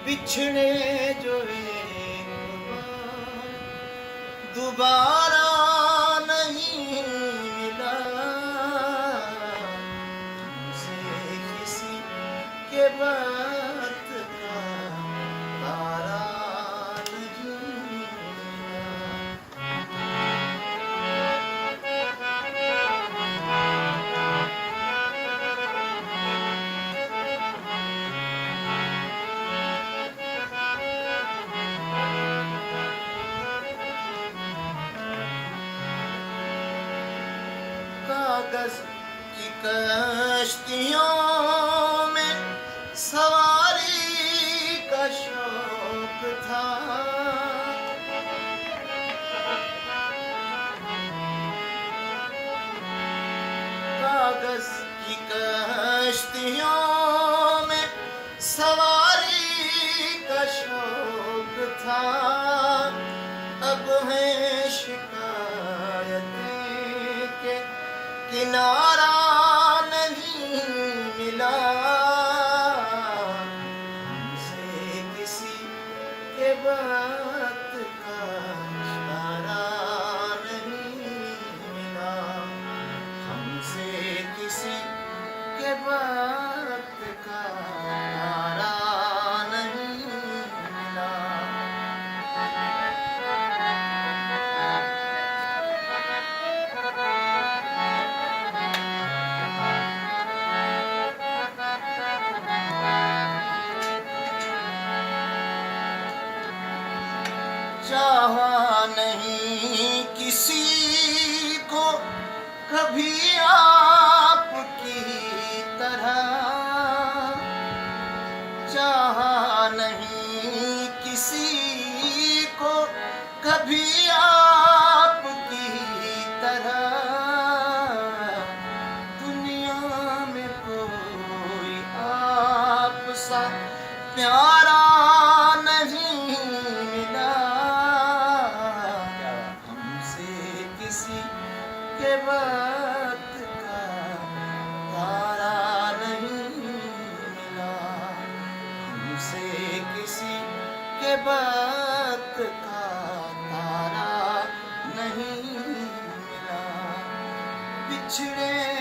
بچھڑے جو ایک بار دوبارہ نہیں ملا، سے کسی کے بات کا تارا نہیں کاغذ کی کشتیوں میں سواری کا شوق تھا، کاغذ کی کشتیوں میں سواری کا شوق تھا، اب ہے شکایتیں کہ کنارہ نہیں ملا، ہم سے کسی کے بات کا اشارہ نہیں ملا، ہم سے کسی کے بات کا اشارہ نہیں ملا۔ چاہا نہیں کسی کو کبھی آپ کی طرح، چاہا نہیں کسی کو کبھی آپ کی طرح، دنیا میں کوئی آپ سا پیارا نہیں ملا، ہم سے کسی کے بات کا تارا نہیں ملا، ہم سے کسی کے بات کا تارا نہیں ملا، بچھڑے